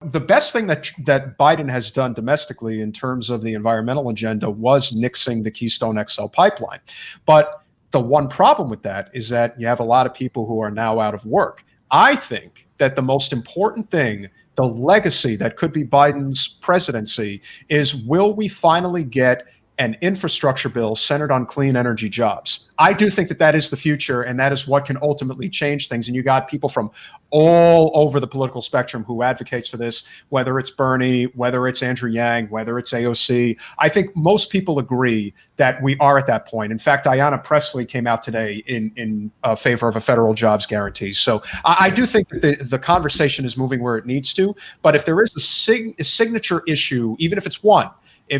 The best thing that Biden has done domestically in terms of the environmental agenda was nixing the Keystone XL pipeline. But the one problem with that is that you have a lot of people who are now out of work. I think that the most important thing, the legacy that could be Biden's presidency, is will we finally get an infrastructure bill centered on clean energy jobs? I do think that that is the future, and that is what can ultimately change things. And you got people from all over the political spectrum who advocates for this, whether it's Bernie, whether it's Andrew Yang, whether it's AOC. I think most people agree that we are at that point. In fact, Ayanna Pressley came out today in favor of a federal jobs guarantee. So I do think that the conversation is moving where it needs to. But if there is a signature issue, even if it's one,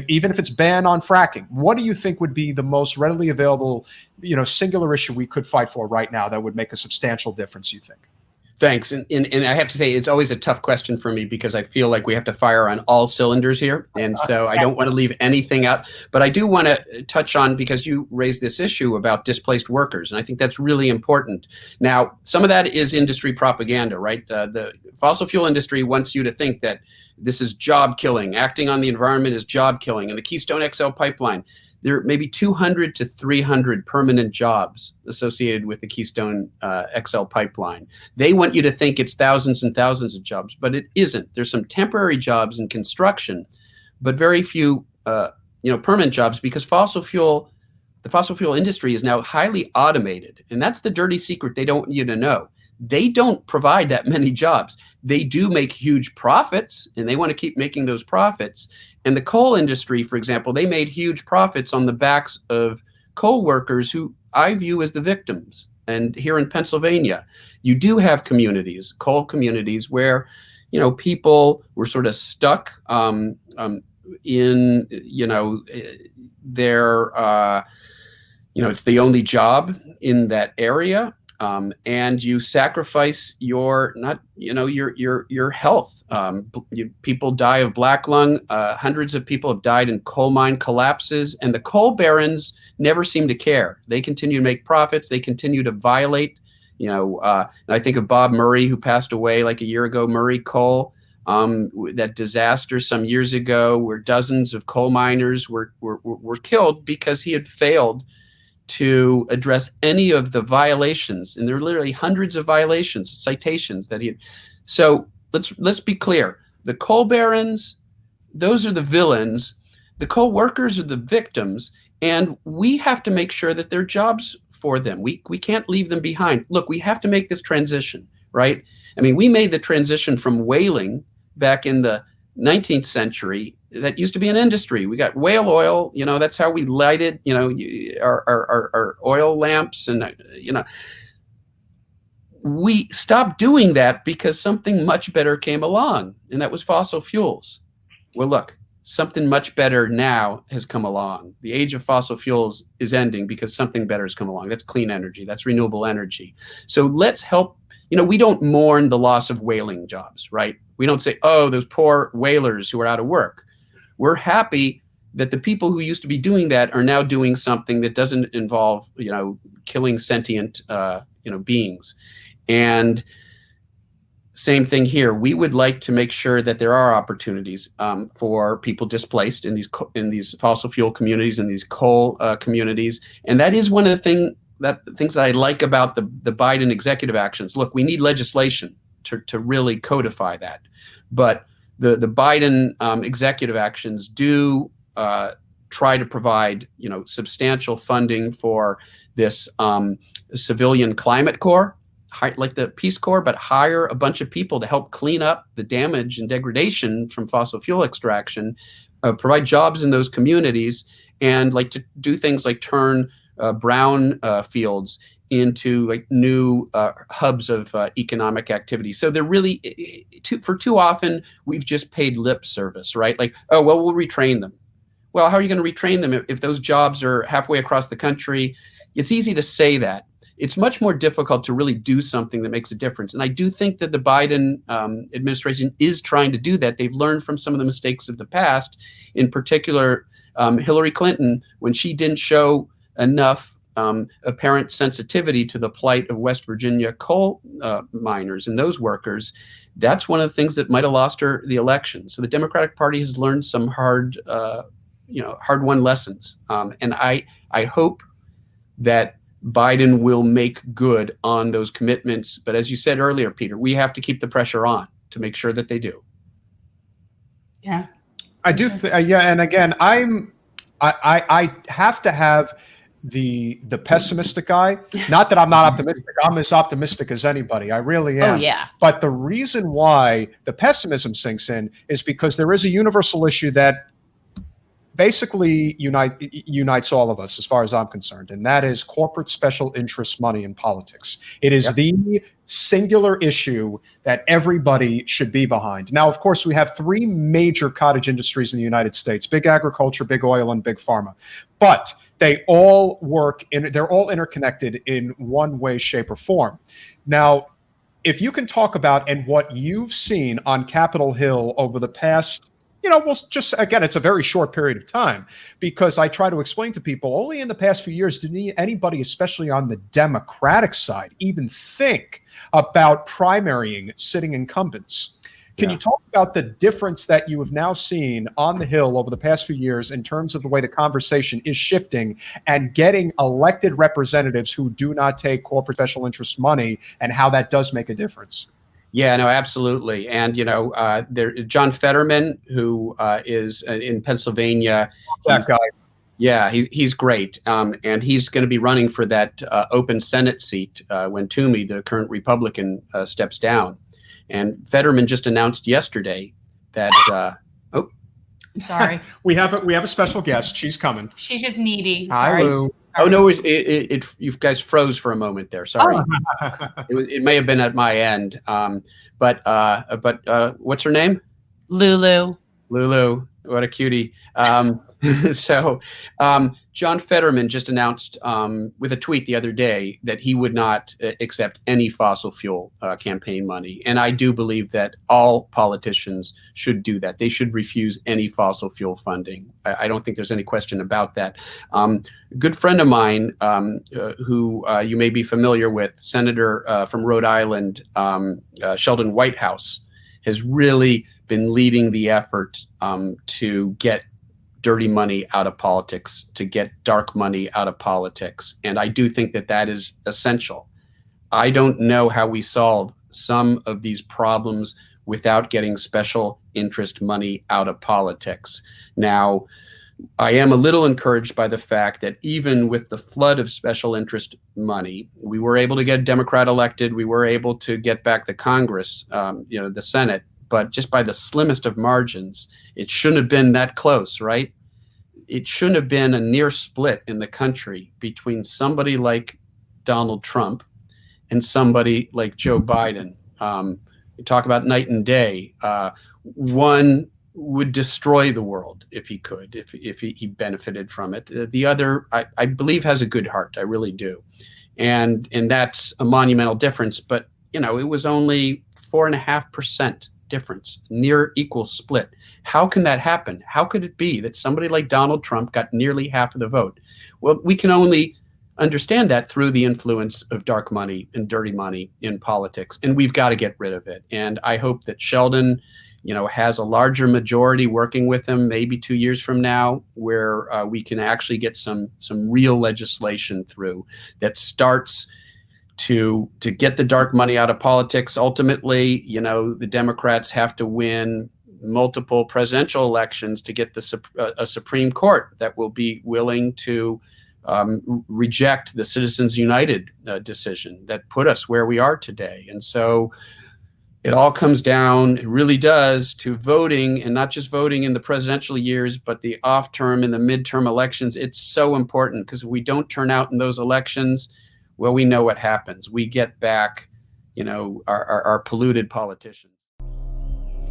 even if it's ban on fracking, what do you think would be the most readily available, singular issue we could fight for right now that would make a substantial difference, you think? Thanks. And I have to say, it's always a tough question for me because I feel like we have to fire on all cylinders here. And so I don't want to leave anything out. But I do want to touch on, because you raised this issue about displaced workers. And I think that's really important. Now, some of that is industry propaganda, right? The fossil fuel industry wants you to think that this is job killing. Acting on the environment is job killing. And the Keystone XL pipeline, there may be 200 to 300 permanent jobs associated with the Keystone XL pipeline. They want you to think it's thousands and thousands of jobs, but it isn't. There's some temporary jobs in construction, but very few permanent jobs, because the fossil fuel industry is now highly automated. And that's the dirty secret they don't want you to know. They don't provide that many jobs. They do make huge profits, and they want to keep making those profits. And the coal industry, for example, they made huge profits on the backs of coal workers who I view as the victims. And here in Pennsylvania, you do have communities, coal communities, where, people were sort of stuck in, their, it's the only job in that area. And you sacrifice your health. People die of black lung. Hundreds of people have died in coal mine collapses, and the coal barons never seem to care. They continue to make profits. They continue to violate. And I think of Bob Murray, who passed away like a year ago. Murray Coal, that disaster some years ago, where dozens of coal miners were killed because he had failed to address any of the violations. And there are literally hundreds of violations, citations that he had. So let's be clear. The coal barons, those are the villains. The coal workers are the victims. And we have to make sure that there are jobs for them. We can't leave them behind. Look, we have to make this transition, right? I mean, we made the transition from whaling back in the 19th century. That used to be an industry. We got whale oil, that's how we lighted, our oil lamps. And, we stopped doing that because something much better came along, and that was fossil fuels. Well, look, something much better now has come along. The age of fossil fuels is ending because something better has come along. That's clean energy. That's renewable energy. So let's help. We don't mourn the loss of whaling jobs, right? We don't say, oh, those poor whalers who are out of work. We're happy that the people who used to be doing that are now doing something that doesn't involve, killing sentient, beings. And same thing here. We would like to make sure that there are opportunities for people displaced in these fossil fuel communities and these coal communities. And that is one of the things that I like about the Biden executive actions. Look, we need legislation to really codify that, but the Biden executive actions do try to provide substantial funding for this civilian climate corps, like the Peace Corps, but hire a bunch of people to help clean up the damage and degradation from fossil fuel extraction, provide jobs in those communities, and like to do things like turn brown fields into like new hubs of economic activity. So they're really, for too often, we've just paid lip service, right? Like, oh, well, we'll retrain them. Well, how are you going to retrain them if those jobs are halfway across the country? It's easy to say that. It's much more difficult to really do something that makes a difference. And I do think that the Biden administration is trying to do that. They've learned from some of the mistakes of the past, in particular, Hillary Clinton, when she didn't show enough apparent sensitivity to the plight of West Virginia coal miners and those workers, that's one of the things that might have lost her the election. So the Democratic Party has learned some hard-won lessons. And I hope that Biden will make good on those commitments. But as you said earlier, Peter, we have to keep the pressure on to make sure that they do. Yeah, I do. Yeah, and again, I have to have the pessimistic eye. Not that I'm not optimistic. I'm as optimistic as anybody. I really am. Oh, yeah. But the reason why the pessimism sinks in is because there is a universal issue that basically unites all of us as far as I'm concerned, and that is corporate special interest money in politics. It is the singular issue that everybody should be behind. Now, of course, we have three major cottage industries in the United States: big agriculture, big oil, and big pharma. But they all they're all interconnected in one way, shape, or form. Now, if you can talk about and what you've seen on Capitol Hill over the past, well, just again, it's a very short period of time, because I try to explain to people only in the past few years did anybody, especially on the Democratic side, even think about primarying sitting incumbents. Can you talk about the difference that you have now seen on the Hill over the past few years in terms of the way the conversation is shifting and getting elected representatives who do not take corporate special interest money, and how that does make a difference? Yeah, no, absolutely. And, John Fetterman, who is in Pennsylvania. That guy. Yeah, he's great. And he's going to be running for that open Senate seat when Toomey, the current Republican, steps down. And Fetterman just announced yesterday that, Sorry. we have a special guest. She's coming. She's just needy. Hi, Sorry. Lou. Oh, no, you guys froze for a moment there. Sorry. It may have been at my end. But what's her name? Lulu. Lulu. What a cutie. John Fetterman just announced with a tweet the other day that he would not accept any fossil fuel campaign money. And I do believe that all politicians should do that. They should refuse any fossil fuel funding. I don't think there's any question about that. A good friend of mine who you may be familiar with, Senator from Rhode Island, Sheldon Whitehouse, has really been leading the effort to get dirty money out of politics, to get dark money out of politics. And I do think that that is essential. I don't know how we solve some of these problems without getting special interest money out of politics. Now, I am a little encouraged by the fact that even with the flood of special interest money, we were able to get a Democrat elected. We were able to get back the Congress, the Senate, but just by the slimmest of margins. It shouldn't have been that close, right? It shouldn't have been a near split in the country between somebody like Donald Trump and somebody like Joe Biden. You talk about night and day. One would destroy the world if he could, if he benefited from it. The other, I believe, has a good heart. I really do. And that's a monumental difference. But, it was only 4.5% difference, near equal split. How can that happen? How could it be that somebody like Donald Trump got nearly half of the vote? Well, we can only understand that through the influence of dark money and dirty money in politics, and we've got to get rid of it. And I hope that Sheldon, has a larger majority working with him maybe 2 years from now, where we can actually get some real legislation through that starts to get the dark money out of politics. Ultimately, the Democrats have to win multiple presidential elections to get a Supreme Court that will be willing to reject the Citizens United decision that put us where we are today. And so it all comes down, it really does, to voting, and not just voting in the presidential years, but the off-term and the midterm elections. It's so important, because if we don't turn out in those elections, well, we know what happens. We get back, our polluted politicians.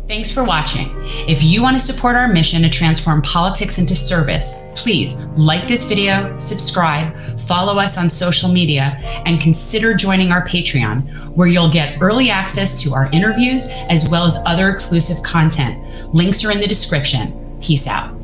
Thanks for watching. If you want to support our mission to transform politics into service, please like this video, subscribe, follow us on social media, and consider joining our Patreon, where you'll get early access to our interviews as well as other exclusive content. Links are in the description. Peace out.